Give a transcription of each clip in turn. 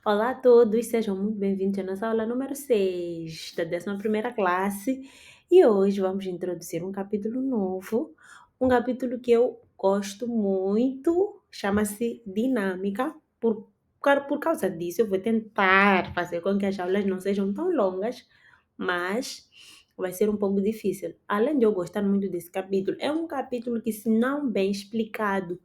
Olá a todos, sejam muito bem-vindos à nossa aula número 6 da 11ª classe e hoje vamos introduzir um capítulo novo, um capítulo que eu gosto muito, chama-se Dinâmica. Por causa disso, eu vou tentar fazer com que as aulas não sejam tão longas, mas vai ser um pouco difícil. Além de eu gostar muito desse capítulo, é um capítulo que, se não bem explicado,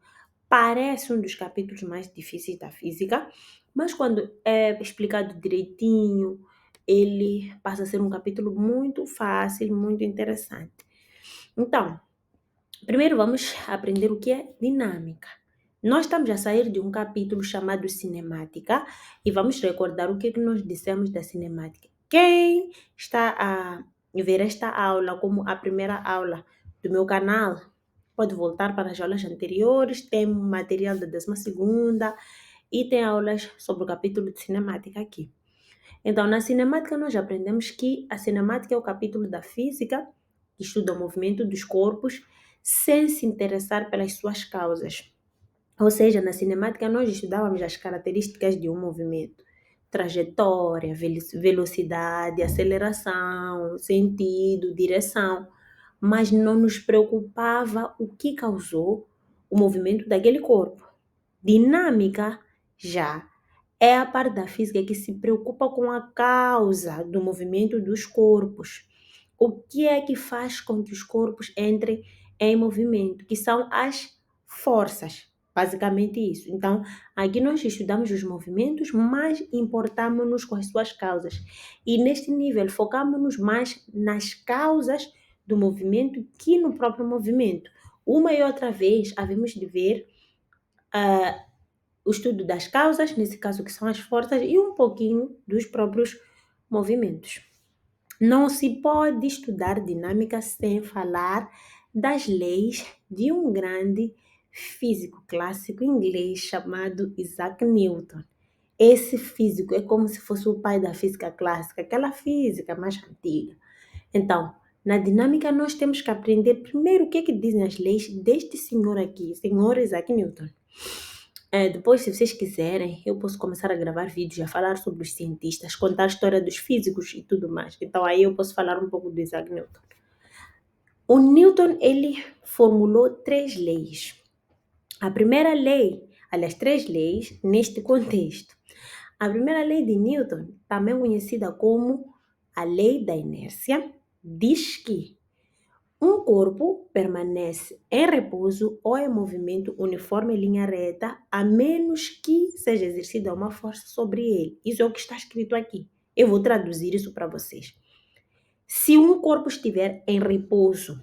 parece um dos capítulos mais difíceis da física, mas quando é explicado direitinho, ele passa a ser um capítulo muito fácil, muito interessante. Então, primeiro vamos aprender o que é dinâmica. Nós estamos a sair de um capítulo chamado cinemática e vamos recordar o que é que nós dissemos da cinemática. Quem está a ver esta aula como a primeira aula do meu canal, pode voltar para as aulas anteriores, tem material da 12ª e tem aulas sobre o capítulo de cinemática aqui. Então, na cinemática nós aprendemos que a cinemática é o capítulo da física que estuda o movimento dos corpos sem se interessar pelas suas causas. Ou seja, na cinemática nós estudávamos as características de um movimento: trajetória, velocidade, aceleração, sentido, direção, mas não nos preocupava o que causou o movimento daquele corpo. Dinâmica já é a parte da física que se preocupa com a causa do movimento dos corpos. O que é que faz com que os corpos entrem em movimento? Que são as forças. Basicamente isso. Então, aqui nós estudamos os movimentos, mas importamos-nos com as suas causas. E neste nível, focamos-nos mais nas causas do movimento que no próprio movimento. Uma e outra vez, havemos de ver o estudo das causas, nesse caso que são as forças, e um pouquinho dos próprios movimentos. Não se pode estudar dinâmica sem falar das leis de um grande físico clássico inglês chamado Isaac Newton. Esse físico é como se fosse o pai da física clássica, aquela física mais antiga. Então, na dinâmica nós temos que aprender primeiro o que é que dizem as leis deste senhor aqui, senhor Isaac Newton. Depois, se vocês quiserem, eu posso começar a gravar vídeos, a falar sobre os cientistas, contar a história dos físicos e tudo mais. Então, aí eu posso falar um pouco do Isaac Newton. O Newton, ele formulou 3 leis. A primeira lei, aliás, 3 leis neste contexto. A primeira lei de Newton, também conhecida como a lei da inércia, diz que um corpo permanece em repouso ou em movimento uniforme em linha reta, a menos que seja exercida uma força sobre ele. Isso é o que está escrito aqui. Eu vou traduzir isso para vocês. Se um corpo estiver em repouso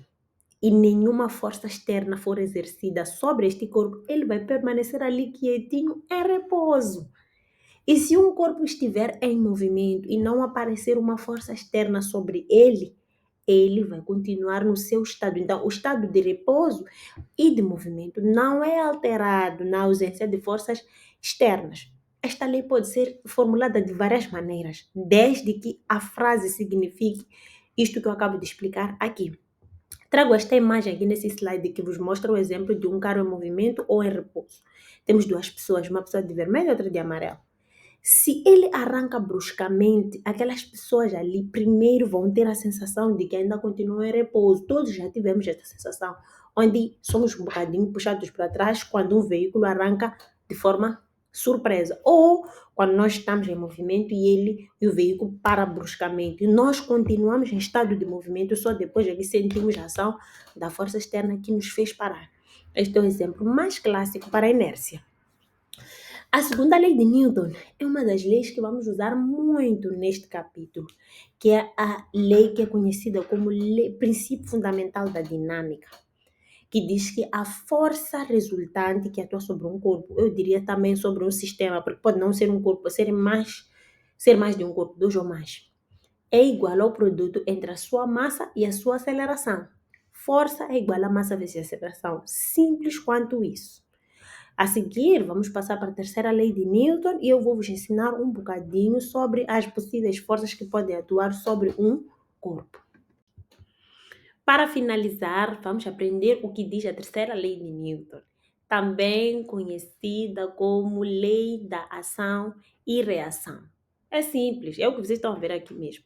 e nenhuma força externa for exercida sobre este corpo, ele vai permanecer ali quietinho em repouso. E se um corpo estiver em movimento e não aparecer uma força externa sobre ele vai continuar no seu estado. Então, o estado de repouso e de movimento não é alterado na ausência de forças externas. Esta lei pode ser formulada de várias maneiras, desde que a frase signifique isto que eu acabo de explicar aqui. Trago esta imagem aqui nesse slide que vos mostra o exemplo de um carro em movimento ou em repouso. Temos 2 pessoas, uma pessoa de vermelho e outra de amarelo. Se ele arranca bruscamente, aquelas pessoas ali primeiro vão ter a sensação de que ainda continuam em repouso. Todos já tivemos essa sensação, onde somos um bocadinho puxados para trás quando um veículo arranca de forma surpresa. Ou quando nós estamos em movimento e o veículo para bruscamente. E nós continuamos em estado de movimento, só depois é que sentimos a ação da força externa que nos fez parar. Este é o exemplo mais clássico para a inércia. A segunda lei de Newton é uma das leis que vamos usar muito neste capítulo, que é a lei que é conhecida como princípio fundamental da dinâmica, que diz que a força resultante que atua sobre um corpo, eu diria também sobre um sistema, porque pode não ser um corpo, pode ser mais de um corpo, 2 ou mais, é igual ao produto entre a sua massa e a sua aceleração. Força é igual a massa vezes aceleração. Simples quanto isso. A seguir, vamos passar para a terceira lei de Newton e eu vou vos ensinar um bocadinho sobre as possíveis forças que podem atuar sobre um corpo. Para finalizar, vamos aprender o que diz a terceira lei de Newton. também conhecida como lei da ação e reação. É simples, é o que vocês estão a ver aqui mesmo.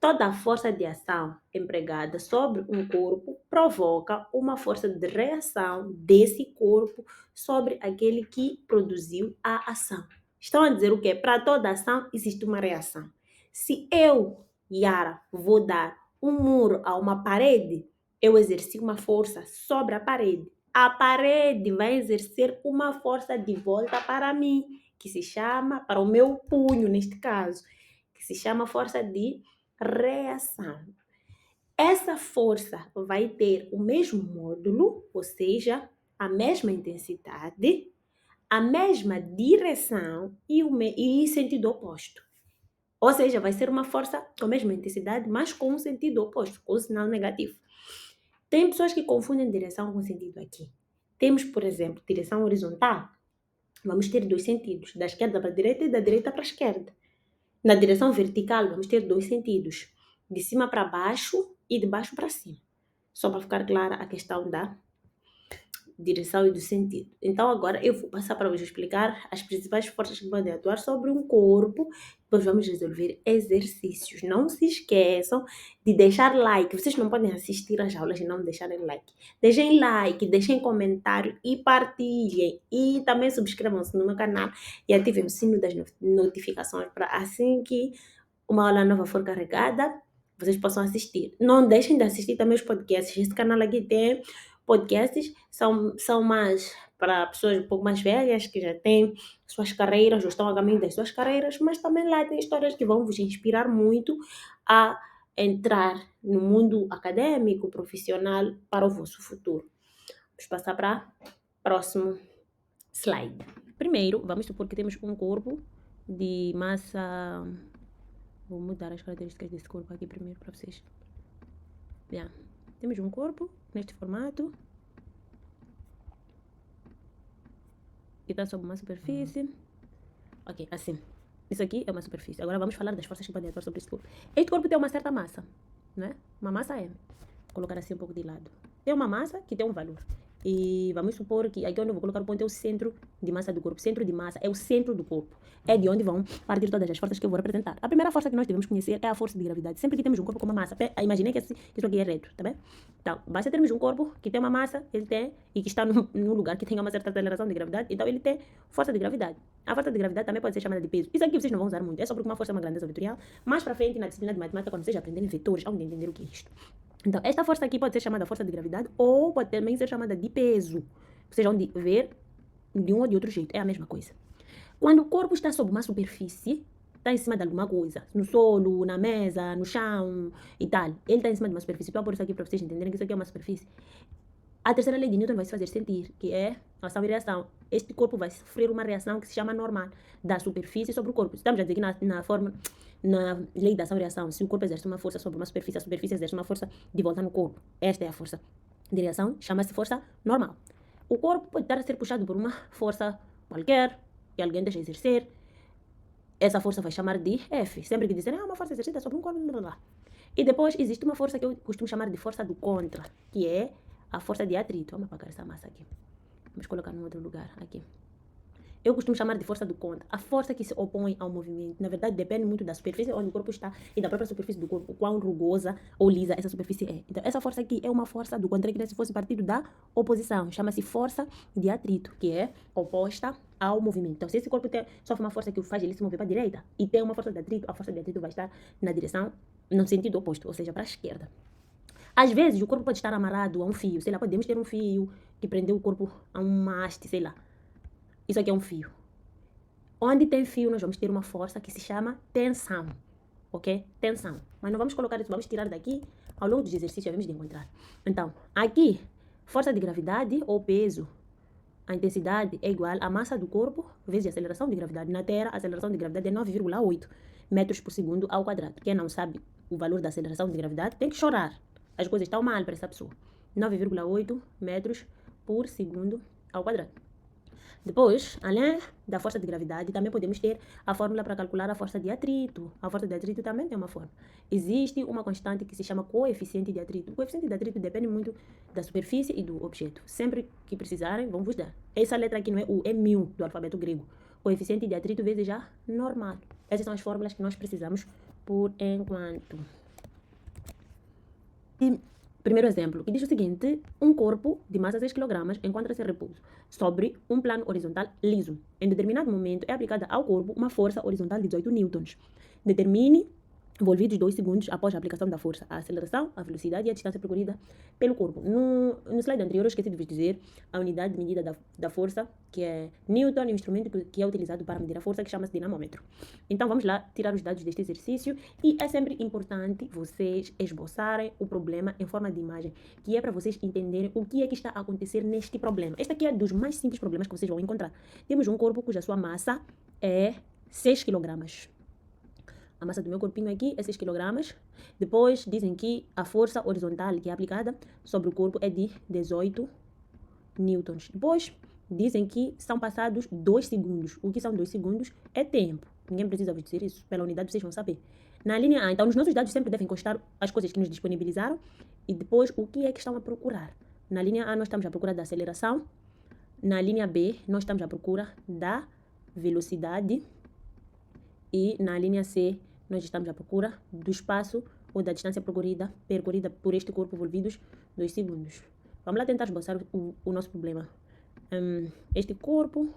Toda a força de ação empregada sobre um corpo provoca uma força de reação desse corpo sobre aquele que produziu a ação. Estão a dizer o quê? Para toda ação existe uma reação. Se eu, Yara, vou dar um muro a uma parede, eu exerci uma força sobre a parede. A parede vai exercer uma força de volta para mim, que se chama, para o meu punho neste caso, que se chama força de reação. Essa força vai ter o mesmo módulo, ou seja, a mesma intensidade, a mesma direção e sentido oposto. Ou seja, vai ser uma força com a mesma intensidade, mas com um sentido oposto, com um sinal negativo. Tem pessoas que confundem direção com sentido aqui. Temos, por exemplo, direção horizontal. Vamos ter dois sentidos, da esquerda para a direita e da direita para a esquerda. Na direção vertical, vamos ter dois sentidos, de cima para baixo e de baixo para cima. Só para ficar clara a questão da direção e do sentido. Então, agora eu vou passar para vos explicar as principais forças que podem atuar sobre um corpo. Depois vamos resolver exercícios. Não se esqueçam de deixar like. Vocês não podem assistir às aulas e não deixarem like. Deixem like, deixem comentário e partilhem. E também subscrevam-se no meu canal e ativem o sino das notificações para assim que uma aula nova for carregada, vocês possam assistir. Não deixem de assistir também os podcasts. Esse canal aqui tem podcasts, são mais para pessoas um pouco mais velhas, que já têm suas carreiras, ou estão a caminho das suas carreiras, mas também lá tem histórias que vão vos inspirar muito a entrar no mundo acadêmico, profissional, para o vosso futuro. Vamos passar para o próximo slide. Primeiro, vamos supor que temos um corpo de massa. Vou mudar as características desse corpo aqui primeiro para vocês. Yeah. Temos um corpo neste formato que está sobre uma superfície. Ok, assim. Isso aqui é uma superfície. Agora vamos falar das forças que podem atuar sobre esse corpo. Este corpo tem uma certa massa, não é? Uma massa M. Vou colocar assim um pouco de lado. Tem uma massa que tem um valor. E vamos supor que aqui onde eu vou colocar o ponto é o centro de massa do corpo. Centro de massa é o centro do corpo. É de onde vão partir todas as forças que eu vou representar. A primeira força que nós devemos conhecer é a força de gravidade. Sempre que temos um corpo com uma massa, imaginei que isso aqui é reto, tá bem? Então, basta termos um corpo que tem uma massa, ele tem, e que está num lugar que tem uma certa aceleração de gravidade, então ele tem força de gravidade. A força de gravidade também pode ser chamada de peso. Isso aqui vocês não vão usar muito, é só porque uma força é uma grandeza vetorial. Mais para frente, na disciplina de matemática, quando vocês aprenderem vetores, vão entender o que é isto. Então, esta força aqui pode ser chamada força de gravidade ou pode também ser chamada de peso. Vocês vão ver de um ou de outro jeito, é a mesma coisa. Quando o corpo está sob uma superfície, está em cima de alguma coisa, no solo, na mesa, no chão e tal, ele está em cima de uma superfície. Estou a pôr isso aqui para vocês entenderem que isso aqui é uma superfície. A terceira lei de Newton vai se fazer sentir, que é ação e reação. Este corpo vai sofrer uma reação que se chama normal, da superfície sobre o corpo. Estamos a dizer que na lei da ação e reação, se o corpo exerce uma força sobre uma superfície, a superfície exerce uma força de volta no corpo. Esta é a força de reação, chama-se força normal. O corpo pode estar a ser puxado por uma força qualquer, que alguém deixa exercer. Essa força vai chamar de F. Sempre que dizerem, uma força exercida sobre um corpo, blá, blá, blá. E depois existe uma força que eu costumo chamar de força do contra, que é a força de atrito. Vamos apagar essa massa aqui. Vamos colocar num outro lugar, aqui. Eu costumo chamar de força do contra. A força que se opõe ao movimento. Na verdade, depende muito da superfície onde o corpo está e da própria superfície do corpo, quão rugosa ou lisa essa superfície é. Então, essa força aqui é uma força do contra, que se fosse partido da oposição. Chama-se força de atrito, que é oposta ao movimento. Então, se esse corpo sofre uma força que o faz ele se mover para a direita e tem uma força de atrito, a força de atrito vai estar na direção, no sentido oposto, ou seja, para a esquerda. Às vezes, o corpo pode estar amarrado a um fio. Sei lá, podemos ter um fio que prendeu o corpo a uma haste, sei lá. Isso aqui é um fio. Onde tem fio, nós vamos ter uma força que se chama tensão. Ok? Tensão. Mas não vamos colocar isso, vamos tirar daqui. Ao longo dos exercícios, vamos encontrar. Então, aqui, força de gravidade ou peso. A intensidade é igual à massa do corpo vezes a aceleração de gravidade. Na Terra, a aceleração de gravidade é 9,8 metros por segundo ao quadrado. Quem não sabe o valor da aceleração de gravidade tem que chorar. As coisas estão mal para essa pessoa. 9,8 metros por segundo ao quadrado. Depois, além da força de gravidade, também podemos ter a fórmula para calcular a força de atrito. A força de atrito também tem uma fórmula. Existe uma constante que se chama coeficiente de atrito. O coeficiente de atrito depende muito da superfície e do objeto. Sempre que precisarem, vão vos dar. Essa letra aqui não é U, é μ do alfabeto grego. Coeficiente de atrito vezes já normal. Essas são as fórmulas que nós precisamos por enquanto. E primeiro exemplo, que diz o seguinte: um corpo de massa 6 kg encontra-se em repouso sobre um plano horizontal liso. Em determinado momento é aplicada ao corpo uma força horizontal de 18 newtons. Determine, envolvidos 2 segundos após a aplicação da força, a aceleração, a velocidade e a distância percorrida pelo corpo. No slide anterior eu esqueci de vos dizer a unidade de medida da força, que é Newton, e o instrumento que é utilizado para medir a força, que chama-se dinamômetro. Então vamos lá tirar os dados deste exercício, e é sempre importante vocês esboçarem o problema em forma de imagem, que é para vocês entenderem o que é que está a acontecer neste problema. Este aqui é dos mais simples problemas que vocês vão encontrar. Temos um corpo cuja sua massa é 6 kg. A massa do meu corpinho aqui é 6 kg. Depois dizem que a força horizontal que é aplicada sobre o corpo é de 18 newtons. Depois dizem que são passados 2 segundos. O que são 2 segundos é tempo. Ninguém precisa vos dizer isso. Pela unidade vocês vão saber. Na linha A, então, nos nossos dados sempre devem constar as coisas que nos disponibilizaram e depois o que é que estão a procurar. Na linha A nós estamos à procura da aceleração. Na linha B nós estamos à procura da velocidade. E na linha C nós estamos à procura do espaço ou da distância percorrida por este corpo envolvidos 2 segundos. Vamos lá tentar esboçar o nosso problema. Este corpo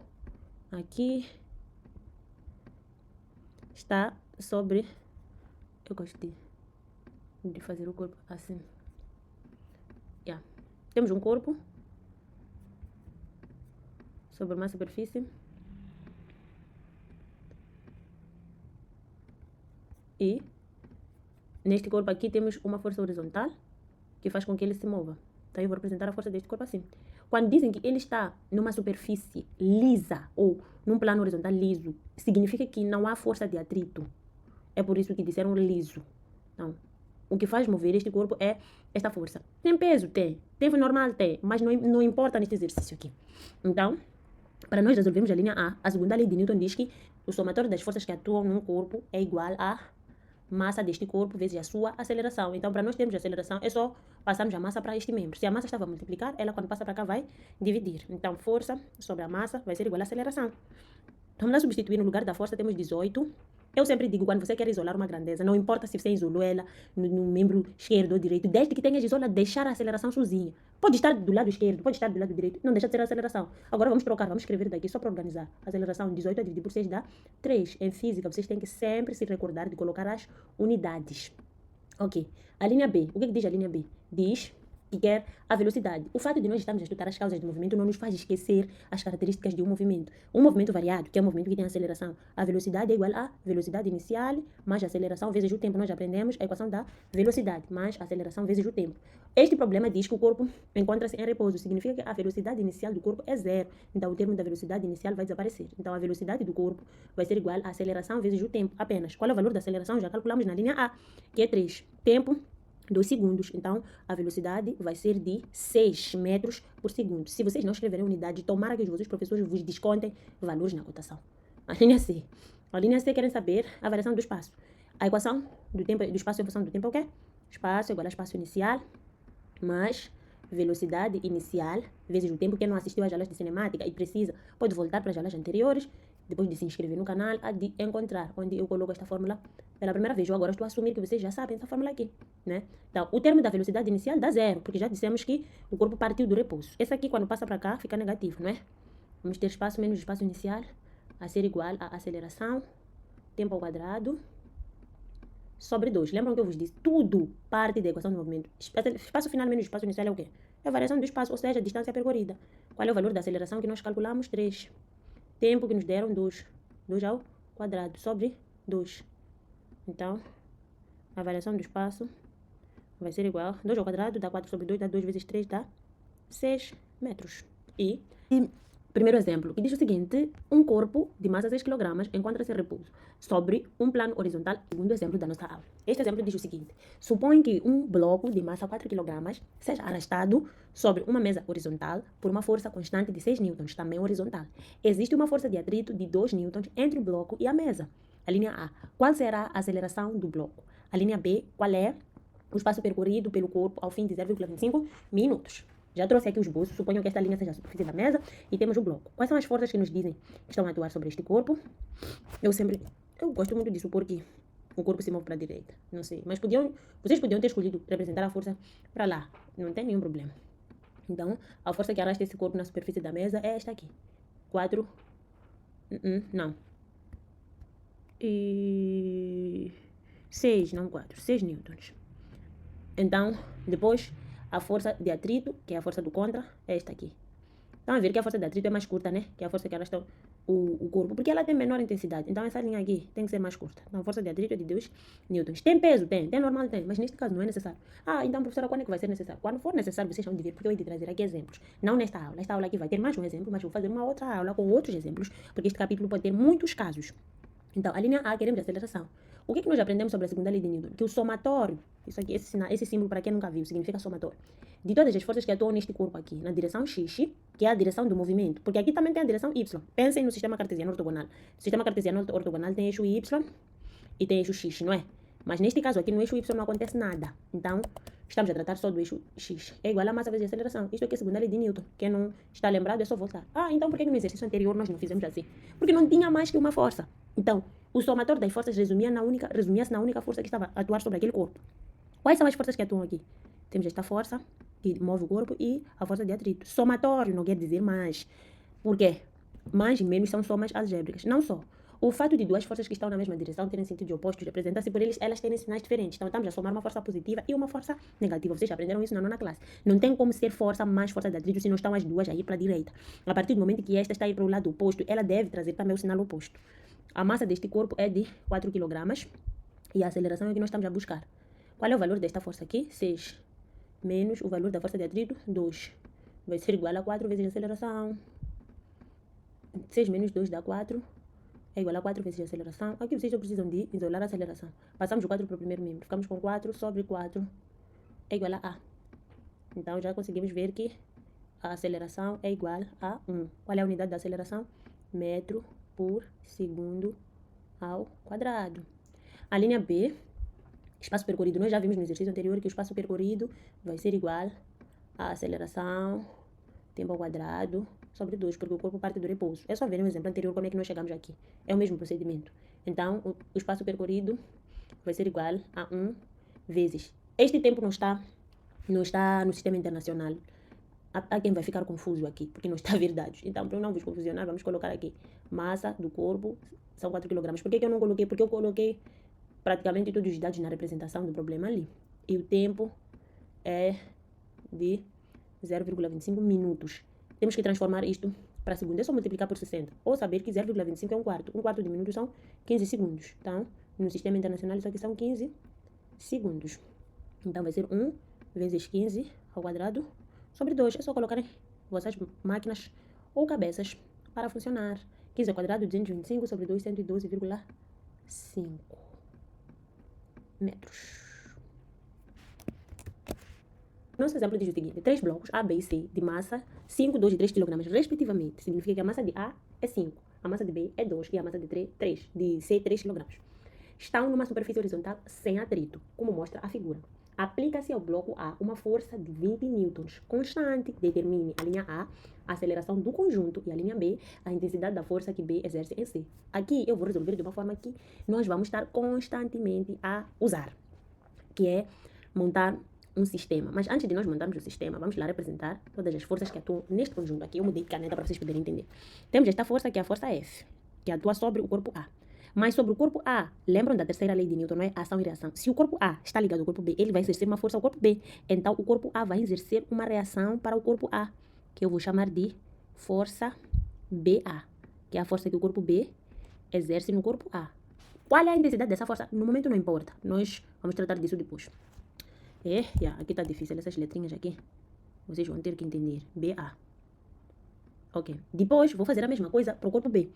aqui está sobre... Eu gosto de fazer o corpo assim. Temos um corpo sobre uma superfície e neste corpo aqui temos uma força horizontal que faz com que ele se mova. Então eu vou representar a força deste corpo assim. Quando dizem que ele está numa superfície lisa ou num plano horizontal liso, significa que não há força de atrito. É por isso que disseram liso. Não. O que faz mover este corpo é esta força. Tem peso? Tem. Tempo normal? Tem. Mas não importa neste exercício aqui. Então, para nós resolvermos a linha A, a segunda lei de Newton diz que o somatório das forças que atuam num corpo é igual a massa deste corpo vezes a sua aceleração. Então, para nós termos a aceleração, é só passarmos a massa para este membro. Se a massa estava a multiplicar, ela quando passa para cá vai dividir. Então, força sobre a massa vai ser igual a aceleração. Vamos lá substituir no lugar da força, temos 18. Eu sempre digo, quando você quer isolar uma grandeza, não importa se você isolou ela no membro esquerdo ou direito, desde que tenha isolado, deixar a aceleração sozinha. Pode estar do lado esquerdo, pode estar do lado direito, não deixa de ser a aceleração. Agora vamos trocar, vamos escrever daqui só para organizar. A aceleração 18 a dividir por 6 dá 3. Em física, vocês têm que sempre se recordar de colocar as unidades. Ok. A linha B, o que diz a linha B? Diz que quer a velocidade. O fato de nós estarmos a estudar as causas do movimento não nos faz esquecer as características de um movimento. Um movimento variado, que é um movimento que tem aceleração. A velocidade é igual a velocidade inicial mais a aceleração vezes o tempo. Nós já aprendemos a equação da velocidade mais a aceleração vezes o tempo. Este problema diz que o corpo encontra-se em repouso. Significa que a velocidade inicial do corpo é zero. Então, o termo da velocidade inicial vai desaparecer. Então, a velocidade do corpo vai ser igual a aceleração vezes o tempo apenas. Qual é o valor da aceleração? Já calculamos na linha A, que é 3. Tempo, 2 segundos. Então, a velocidade vai ser de 6 metros por segundo. Se vocês não escreverem unidade, tomara que os vossos professores vos descontem valores na cotação. A linha C. A linha C querem saber a variação do espaço. A equação do tempo, do espaço em função do tempo é o quê? Espaço igual a espaço inicial mais velocidade inicial vezes o tempo. Quem não assistiu às aulas de cinemática e precisa, pode voltar para as aulas anteriores, depois de se inscrever no canal, a de encontrar, onde eu coloco esta fórmula pela primeira vez. Eu agora estou a assumir que vocês já sabem essa fórmula aqui, né? Então, o termo da velocidade inicial dá zero, porque já dissemos que o corpo partiu do repouso. Esse aqui, quando passa para cá, fica negativo, não é? Vamos ter espaço menos espaço inicial a ser igual a aceleração, tempo ao quadrado, sobre 2. Lembram que eu vos disse? Tudo parte da equação do movimento. Espaço final menos espaço inicial é o quê? É a variação do espaço, ou seja, a distância percorrida. Qual é o valor da aceleração que nós calculamos? 3. Tempo que nos deram 2. 2 ao quadrado sobre 2. Então, a variação do espaço vai ser igual a 2 ao quadrado, dá 4 sobre 2, dá 2 vezes 3, dá 6 metros. E Primeiro exemplo, que diz o seguinte: um corpo de massa 6 kg encontra-se em repouso sobre um plano horizontal, segundo exemplo da nossa aula. Este exemplo diz o seguinte: supõe que um bloco de massa 4 kg seja arrastado sobre uma mesa horizontal por uma força constante de 6 newtons, também horizontal. Existe uma força de atrito de 2 newtons entre o bloco e a mesa. A linha A: qual será a aceleração do bloco? A linha B: qual é o espaço percorrido pelo corpo ao fim de 0,25 minutos? Já trouxe aqui os esboço, suponho que esta linha seja a superfície da mesa e temos o bloco. Quais são as forças que nos dizem que estão a atuar sobre este corpo? Eu gosto muito de supor que o corpo se move para a direita, não sei, mas vocês podiam ter escolhido representar a força para lá, não tem nenhum problema. Então, a força que arrasta esse corpo na superfície da mesa é esta aqui, 4, não, e 6, não 4, 6 newtons. Então, depois, a força de atrito, que é a força do contra, é esta aqui. Estão a ver que a força de atrito é mais curta, né? Que é a força que arrasta o corpo, porque ela tem menor intensidade. Então, essa linha aqui tem que ser mais curta. Então, a força de atrito é de 2 newtons. Tem peso? Tem normal? Tem. Mas neste caso não é necessário. Então, professora, quando é que vai ser necessário? Quando for necessário, vocês vão de ver, porque eu vou te trazer aqui exemplos. Não nesta aula. Esta aula aqui vai ter mais um exemplo, mas vou fazer uma outra aula com outros exemplos, porque este capítulo pode ter muitos casos. Então, a linha A, queremos aceleração. O que nós aprendemos sobre a segunda lei de Newton? Que o somatório, isso aqui, esse símbolo, para quem nunca viu, significa somatório, de todas as forças que atuam neste corpo aqui, na direção X, que é a direção do movimento, porque aqui também tem a direção Y. Pensem no sistema cartesiano ortogonal. No sistema cartesiano ortogonal tem eixo Y e tem eixo X, não é? Mas neste caso aqui, no eixo Y não acontece nada. Então, estamos a tratar só do eixo X. É igual a massa vezes a aceleração. Isto aqui é a segunda lei de Newton. Quem não está lembrado é só voltar. Então por que no exercício anterior nós não fizemos assim? Porque não tinha mais que uma força. Então, o somatório das forças resumia-se na única força que estava a atuar sobre aquele corpo. Quais são as forças que atuam aqui? Temos esta força que move o corpo e a força de atrito. Somatório não quer dizer mais. Por quê? Mais e menos são somas algébricas. Não só. O fato de duas forças que estão na mesma direção terem sentidos opostos representa-se por elas terem sinais diferentes. Então, estamos a somar uma força positiva e uma força negativa. Vocês já aprenderam isso na nona classe. Não tem como ser força mais força de atrito se não estão as duas a ir para a direita. A partir do momento que esta está a ir para o lado oposto, ela deve trazer também o sinal oposto. A massa deste corpo é de 4 kg e a aceleração é que nós estamos a buscar. Qual é o valor desta força aqui? 6 menos o valor da força de atrito, 2. Vai ser igual a 4 vezes a aceleração. 6 menos 2 dá 4. É igual a 4 vezes a aceleração. Aqui vocês só precisam de isolar a aceleração. Passamos o 4 para o primeiro membro. Ficamos com 4 sobre 4 é igual a A. Então, já conseguimos ver que a aceleração é igual a 1. Qual é a unidade da aceleração? Metro por segundo ao quadrado. A linha B, espaço percorrido. Nós já vimos no exercício anterior que o espaço percorrido vai ser igual a aceleração, tempo ao quadrado, sobre 2, porque o corpo parte do repouso. É só ver no exemplo anterior como é que nós chegamos aqui. É o mesmo procedimento. Então, o espaço percorrido vai ser igual a 1 vezes. Este tempo não está no sistema internacional. Há quem vai ficar confuso aqui, porque não está a ver dados. Então, para não vos confusionar, vamos colocar aqui massa do corpo, são 4 kg. Por que eu não coloquei? Porque eu coloquei praticamente todos os dados na representação do problema ali. E o tempo é de 0,25 minutos. Temos que transformar isto para segundo. É só multiplicar por 60. Ou saber que 0,25 é um quarto. Um quarto de minuto são 15 segundos. Então, no sistema internacional, isso aqui são 15 segundos. Então, vai ser 1 vezes 15 ao quadrado sobre 2. É só colocar vossas máquinas ou cabeças para funcionar. 15 ao quadrado, 225 sobre 2, 112,5 metros. Nosso exemplo diz o seguinte: 3 blocos A, B e C de massa 5, 2 e 3 kg respectivamente. Significa que a massa de A é 5, a massa de B é 2 e a massa de C é 3 kg. Estão numa superfície horizontal sem atrito, como mostra a figura. Aplica-se ao bloco A uma força de 20 newtons constante. Determine a linha A, a aceleração do conjunto, e a linha B, a intensidade da força que B exerce em C. Aqui eu vou resolver de uma forma que nós vamos estar constantemente a usar, que é montar um sistema. Mas antes de nós montarmos o sistema, vamos lá representar todas as forças que atuam neste conjunto. Aqui eu mudei de caneta para vocês poderem entender. Temos esta força que é a força F, que atua sobre o corpo A. Mas sobre o corpo A, lembram da terceira lei de Newton, não é? Ação e reação. Se o corpo A está ligado ao corpo B, ele vai exercer uma força ao corpo B. Então, o corpo A vai exercer uma reação para o corpo A, que eu vou chamar de força BA, que é a força que o corpo B exerce no corpo A. Qual é a intensidade dessa força? No momento não importa. Nós vamos tratar disso depois. Aqui está difícil, essas letrinhas aqui. Vocês vão ter que entender. BA. Ok. Depois, vou fazer a mesma coisa para o corpo B.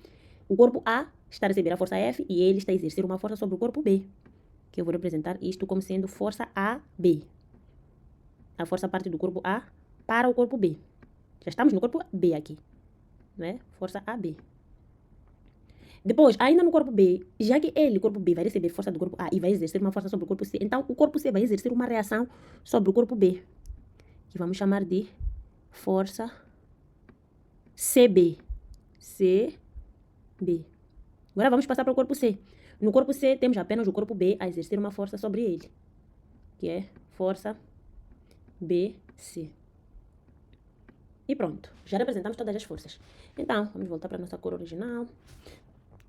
O corpo A está a receber a força F e ele está a exercer uma força sobre o corpo B, que eu vou representar isto como sendo força AB. A força parte do corpo A para o corpo B. Já estamos no corpo B aqui, não é? Força AB. Depois, ainda no corpo B, já que ele, corpo B, vai receber força do corpo A e vai exercer uma força sobre o corpo C, então o corpo C vai exercer uma reação sobre o corpo B, que vamos chamar de força CB. CB. Agora vamos passar para o corpo C. No corpo C, temos apenas o corpo B a exercer uma força sobre ele, que é força BC. E pronto, já representamos todas as forças. Então, vamos voltar para a nossa cor original.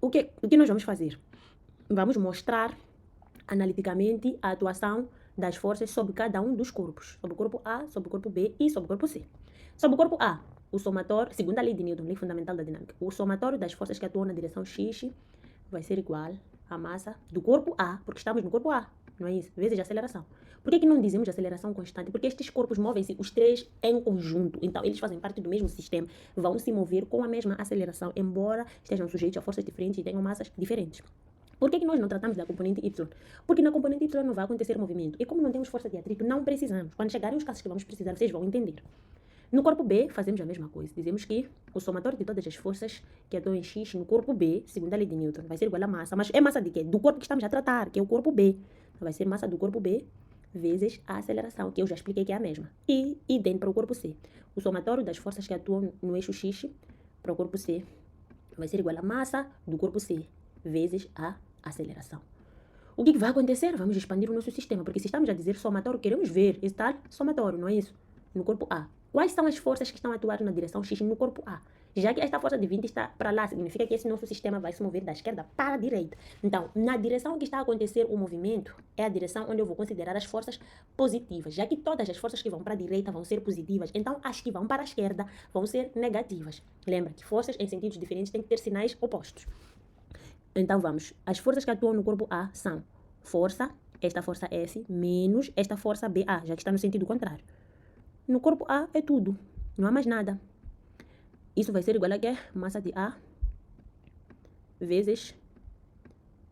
O que nós vamos fazer? Vamos mostrar analiticamente a atuação das forças sobre cada um dos corpos. Sobre o corpo A, sobre o corpo B e sobre o corpo C. Sobre o corpo A, o somatório, segundo a lei de Newton, lei fundamental da dinâmica, o somatório das forças que atuam na direção X vai ser igual à massa do corpo A, porque estamos no corpo A, não é isso? Vezes a aceleração. Por que não dizemos aceleração constante? Porque estes corpos movem-se, os três, em conjunto. Então, eles fazem parte do mesmo sistema, vão se mover com a mesma aceleração, embora estejam sujeitos a forças diferentes e tenham massas diferentes. Por que nós não tratamos da componente Y? Porque na componente Y não vai acontecer movimento. E como não temos força de atrito, não precisamos. Quando chegarem os casos que vamos precisar, vocês vão entender. No corpo B, fazemos a mesma coisa. Dizemos que o somatório de todas as forças que atuam em X no corpo B, segundo a lei de Newton, vai ser igual à massa. Mas é massa de quê? Do corpo que estamos a tratar, que é o corpo B. Vai ser massa do corpo B vezes a aceleração, que eu já expliquei que é a mesma. E idem para o corpo C. O somatório das forças que atuam no eixo X para o corpo C vai ser igual à massa do corpo C vezes a aceleração. O que vai acontecer? Vamos expandir o nosso sistema, porque se estamos a dizer somatório, queremos ver esse tal somatório, não é isso? No corpo A. Quais são as forças que estão a atuar na direção X no corpo A? Já que esta força de 20 está para lá, significa que esse nosso sistema vai se mover da esquerda para a direita. Então, na direção que está a acontecer o movimento, é a direção onde eu vou considerar as forças positivas. Já que todas as forças que vão para a direita vão ser positivas, então as que vão para a esquerda vão ser negativas. Lembra que forças em sentidos diferentes têm que ter sinais opostos. Então vamos, as forças que atuam no corpo A são força, esta força S, menos esta força BA, já que está no sentido contrário. No corpo A é tudo, não há mais nada. Isso vai ser igual a quê? Massa de A vezes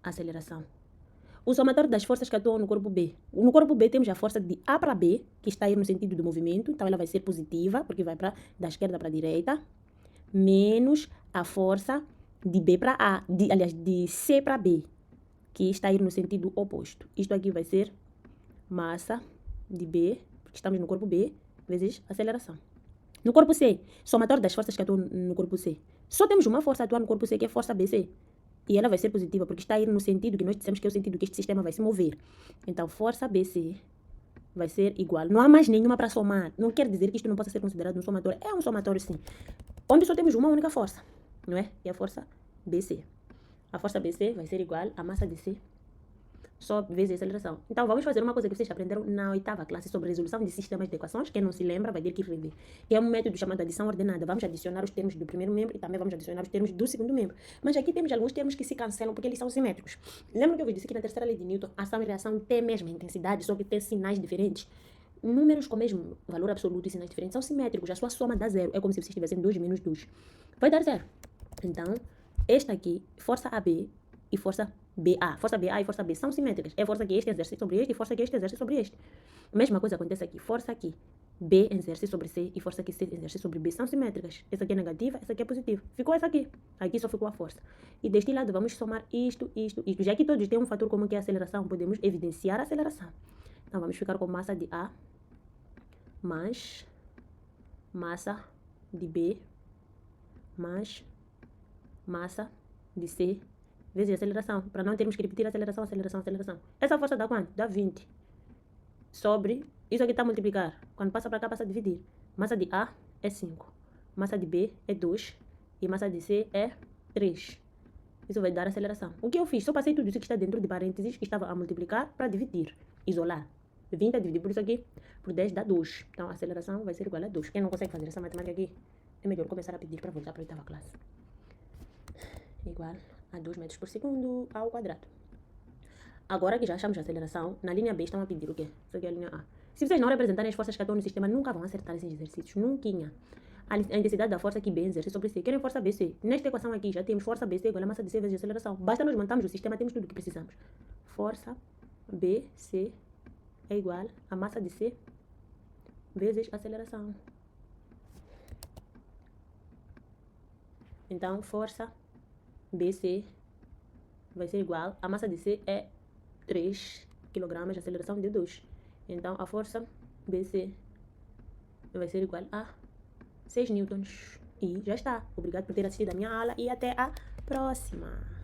aceleração. O somatório das forças que atuam no corpo B. No corpo B temos a força de A para B, que está aí no sentido do movimento, então ela vai ser positiva, porque vai da esquerda para a direita, menos a força de B para A, de C para B, que está a ir no sentido oposto. Isto aqui vai ser massa de B, porque estamos no corpo B, vezes aceleração. No corpo C, somatório das forças que atuam no corpo C. Só temos uma força a atuar no corpo C, que é a força BC. E ela vai ser positiva, porque está a ir no sentido que nós dissemos que é o sentido que este sistema vai se mover. Então, força BC vai ser igual. Não há mais nenhuma para somar. Não quer dizer que isto não possa ser considerado um somatório. É um somatório, sim. Onde só temos uma única força, não é? Que é a força BC. A força BC vai ser igual à massa de C só vezes a aceleração. Então, vamos fazer uma coisa que vocês aprenderam na 8ª classe sobre resolução de sistemas de equações. Quem não se lembra vai ter que rever. Que é um método chamado adição ordenada. Vamos adicionar os termos do primeiro membro e também vamos adicionar os termos do segundo membro. Mas aqui temos alguns termos que se cancelam porque eles são simétricos. Lembra que eu vos disse que na terceira lei de Newton, ação e reação têm a mesma intensidade, só que tem sinais diferentes? Números com o mesmo valor absoluto e sinais diferentes são simétricos. A sua soma dá zero. É como se vocês tivessem 2 menos 2. Vai dar zero. Então, esta aqui, força AB e força BA. Força BA e força B são simétricas. É força que este exerce sobre este e força que este exerce sobre este. A mesma coisa acontece aqui. Força aqui B exerce sobre C e força que C exerce sobre B são simétricas. Essa aqui é negativa, essa aqui é positiva. Ficou essa aqui. Aqui só ficou a força. E deste lado vamos somar isto. Já que todos têm um fator comum que é a aceleração, podemos evidenciar a aceleração. Então vamos ficar com massa de A mais massa de B mais massa de C vezes a aceleração, para não termos que repetir aceleração. Essa força dá quanto? Dá 20. Sobre, isso aqui está a multiplicar. Quando passa para cá, passa a dividir. Massa de A é 5. Massa de B é 2. E massa de C é 3. Isso vai dar aceleração. O que eu fiz? Só passei tudo isso que está dentro de parênteses, que estava a multiplicar, para dividir. Isolar. 20 a dividir por isso aqui, por 10 dá 2. Então a aceleração vai ser igual a 2. Quem não consegue fazer essa matemática aqui, é melhor começar a pedir para voltar para a 8ª classe. Igual a 2 metros por segundo ao quadrado. Agora que já achamos a aceleração, na linha B estão a pedir o quê? Isso aqui é a linha A. Se vocês não representarem as forças que atuam no sistema, nunca vão acertar esses exercícios. Nunca. a intensidade da força que B exerce sobre C. Querem força BC. Nesta equação aqui já temos força BC igual a massa de C vezes aceleração. Basta nós montarmos o sistema, temos tudo o que precisamos. Força BC é igual a massa de C vezes aceleração. Então, força BC vai ser igual, a massa de C é 3 kg, a aceleração de 2. Então, a força BC vai ser igual a 6 newtons. E já está. Obrigado por ter assistido a minha aula e até a próxima.